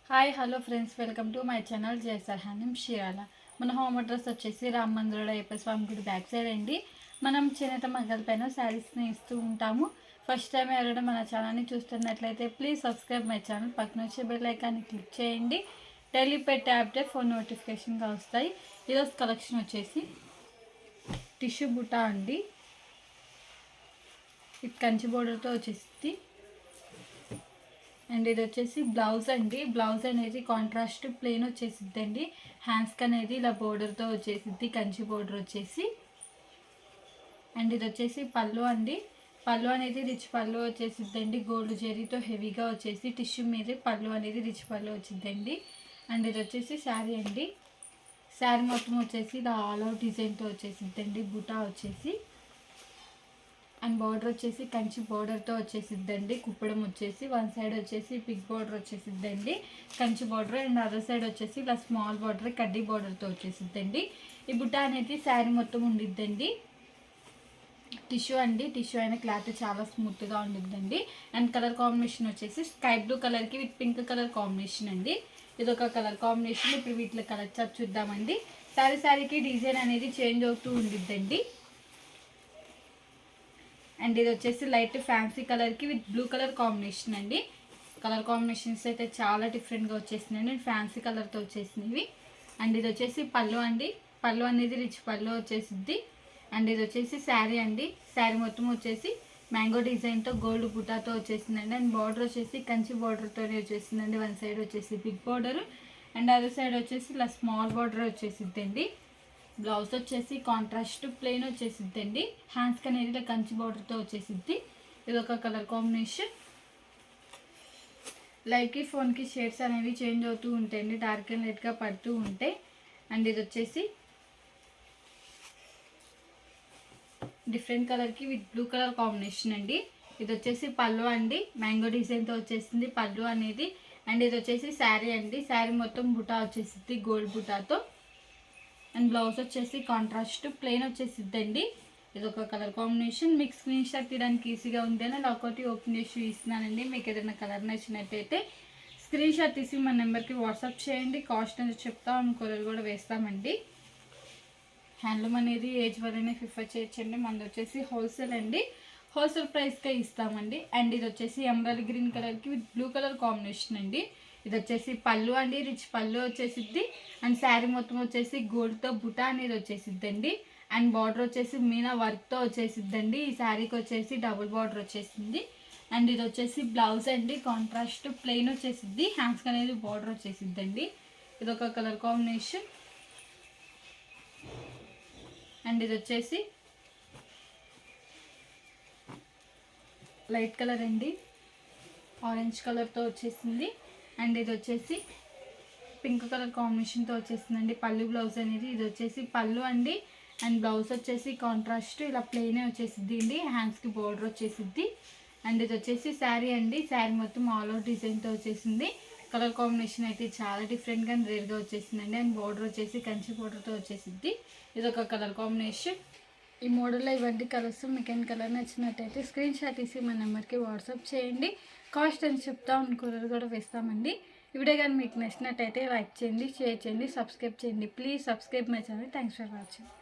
Hi hello friends, welcome to my channel జయసర్ హ్యానం షియాల. మన హోమ్ అడ్రస్ వచ్చేసి రామ మందిరంలో అయ్యప్ప స్వామి గుడి బ్యాక్ సైడ్ అండి. మనం చేనేత మగ్గల పైన శారీస్ని ఇస్తూ ఉంటాము. ఫస్ట్ టైం ఎవరైనా మన ఛానల్ని చూస్తున్నట్లయితే ప్లీజ్ సబ్స్క్రైబ్ మై ఛానల్, పక్కన వచ్చే బెల్ ఐకాన్ని క్లిక్ చేయండి. డైలీ పెట్టే అప్డేట్ ఫోన్ నోటిఫికేషన్గా వస్తాయి. ఈరోజు కలెక్షన్ వచ్చేసి టిష్యూ బుట్ట అండి. ఇది కంచి బోర్డర్తో వచ్చేసి అండ్ ఇది వచ్చేసి బ్లౌజ్ అండి. బ్లౌజ్ అనేది కాంట్రాస్ట్ ప్లెయిన్ వచ్చేసిద్దండి. హ్యాండ్స్కి అనేది ఇలా బోర్డర్తో వచ్చేసిద్ది, కంచి బోర్డర్ వచ్చేసి. అండ్ ఇది వచ్చేసి పళ్ళు అండి. పళ్ళు అనేది రిచ్ పళ్ళు వచ్చేసిద్దండి. గోల్డ్ జెరీతో హెవీగా వచ్చేసి టిష్యూ మీద పళ్ళు అనేది రిచ్ పళ్ళు వచ్చిందండి. అండ్ ఇది వచ్చేసి శారీ అండి. శారీ మొత్తం వచ్చేసి ఇలా ఆల్ అవుట్ డిజైన్తో వచ్చేసిద్దండి. బుటా వచ్చేసి అండ్ బార్డర్ వచ్చేసి కంచి బార్డర్తో వచ్చేసిద్దండి. కుప్పడం వచ్చేసి వన్ సైడ్ వచ్చేసి బిగ్ బార్డర్ వచ్చేసిద్దండి, Kanchi border. And other side వచ్చేసి ఇలా స్మాల్ బార్డర్ కడ్డీ బార్డర్తో వచ్చేసిద్దండి. ఈ బుట్ట అనేది శారీ మొత్తం ఉండిద్దండి. టిష్యూ అండి. టిష్యూ అయిన క్లాత్ చాలా స్మూత్గా ఉండిద్దండి. అండ్ కలర్ కాంబినేషన్ వచ్చేసి స్కై బ్లూ కలర్కి విత్ పింక్ కలర్ కాంబినేషన్ అండి. ఇది ఒక కలర్ కాంబినేషన్. ఇప్పుడు వీటిలో కలర్ చార్ట్ చూద్దామండి. శారీకి డిజైన్ అనేది చేంజ్ అవుతూ ఉండిద్దండి. అండ్ ఇది వచ్చేసి లైట్ ఫ్యాన్సీ కలర్కి విత్ బ్లూ కలర్ కాంబినేషన్ అండి. కలర్ కాంబినేషన్స్ అయితే చాలా డిఫరెంట్గా వచ్చేసినాయండి. అండ్ ఫ్యాన్సీ కలర్తో వచ్చేసినవి. అండ్ ఇది వచ్చేసి పళ్ళు అండి. పళ్ళు అనేది రిచ్ పళ్ళు వచ్చేసిద్ది. అండ్ ఇది వచ్చేసి శారీ అండి. శారీ మొత్తం వచ్చేసి మ్యాంగో డిజైన్తో గోల్డ్ బుటాతో వచ్చేసిందండి. అండ్ బార్డర్ వచ్చేసి కంచి బార్డర్తోనే వచ్చేసిందండి. వన్ సైడ్ వచ్చేసి big border and other side వచ్చేసి ఇలా స్మాల్ బార్డర్ వచ్చేసిద్దండి. బ్లౌజ్ వచ్చేసి కాంట్రాస్ట్ ప్లెయిన్ వచ్చేసిద్దండి. హ్యాండ్స్కి అనేది ఇలా కంచి బార్డర్తో వచ్చేసిద్ది. ఇది ఒక కలర్ కాంబినేషన్. లైట్కి ఫోన్కి షేడ్స్ అనేవి చేంజ్ అవుతూ ఉంటాయండి, డార్క్ అండ్ లైట్గా పడుతూ ఉంటాయి. అండ్ ఇది వచ్చేసి డిఫరెంట్ కలర్కి విత్ బ్లూ కలర్ కాంబినేషన్ అండి. ఇది వచ్చేసి పళ్ళు అండి. మ్యాంగో డిజైన్తో వచ్చేసింది పళ్ళు అనేది. అండ్ ఇది వచ్చేసి శారీ అండి. శారీ మొత్తం బుటా వచ్చేసిద్ది గోల్డ్ బుటాతో. అండ్ బ్లౌజ్ వచ్చేసి కాంట్రాస్ట్ ప్లెయిన్ వచ్చేసిద్దండి. ఇది ఒక కలర్ కాంబినేషన్. మీకు స్క్రీన్ షాట్ తీయడానికి ఈజీగా ఉంటేనే ఇలా ఒకటి ఓపెన్ చేసి ఇస్తున్నానండి. మీకు ఏదైనా కలర్ నచ్చినట్టయితే స్క్రీన్ షాట్ తీసి మన నెంబర్కి వాట్సాప్ చేయండి. కాస్ట్ అనేది చెప్తాం, కొరియర్ కూడా వేస్తామండి. హ్యాండ్లూమ్ అనేది ఏజ్ వరనే ప్రిఫర్ చేయొచ్చండి. మనది వచ్చేసి హోల్సేల్ అండి. హోల్సేల్ ప్రైస్కే ఇస్తామండి. అండ్ ఇది వచ్చేసి ఎమరాల్డ్ గ్రీన్ కలర్కి విత్ బ్లూ కలర్ కాంబినేషన్ అండి. ఇది వచ్చేసి పళ్ళు అండి. రిచ్ పళ్ళు వచ్చేసిద్ది. అండ్ శారీ మొత్తం వచ్చేసి గోల్డ్తో బుటా అనేది వచ్చేసిద్దండి. అండ్ బార్డర్ వచ్చేసి మీనా వర్క్తో వచ్చేసిద్దండి. ఈ శారీకి వచ్చేసి డబుల్ బార్డర్ వచ్చేసింది. అండ్ ఇది వచ్చేసి బ్లౌజ్ అండి. కాంట్రాస్ట్ ప్లెయిన్ వచ్చేసిద్ది. హ్యాండ్స్కి అనేది బార్డర్ వచ్చేసిద్దండి. ఇది ఒక కలర్ కాంబినేషన్. అండ్ ఇది వచ్చేసి లైట్ కలర్ అండి. ఆరెంజ్ కలర్తో వచ్చేసింది. అండ్ ఇది వచ్చేసి పింక్ కలర్ కాంబినేషన్తో వచ్చేసిందండి. పళ్ళు బ్లౌజ్ అనేది. ఇది వచ్చేసి పళ్ళు అండి. అండ్ బ్లౌజ్ వచ్చేసి కాంట్రాస్ట్ ఇలా ప్లెయినే వచ్చేసిద్ది అండి. హ్యాండ్స్కి బోర్డర్ వచ్చేసిద్ది. అండ్ ఇది వచ్చేసి శారీ అండి. శారీ మొత్తం ఆల్ అవుట్ డిజైన్తో వచ్చేసింది. కలర్ కాంబినేషన్ అయితే చాలా డిఫరెంట్గా అండ్ రేర్గా వచ్చేసిందండి. అండ్ బోర్డర్ వచ్చేసి కంచి బోర్డర్తో వచ్చేసిద్ది. ఇది ఒక కలర్ కాంబినేషన్. ఈ మోడల్లో ఇవన్నీ కలర్స్ మీకు ఏం కలర్ నచ్చినట్టయితే స్క్రీన్ షాట్ తీసి మన నెంబర్కి వాట్సాప్ చేయండి. కాస్ట్ అని చెప్తాం, కొరియర్ కూడా వేస్తామండి. ఈ వీడియో కానీ మీకు నచ్చినట్టయితే లైక్ చేయండి, షేర్ చేయండి, సబ్స్క్రైబ్ చేయండి. Please subscribe my channel. Thanks for watching.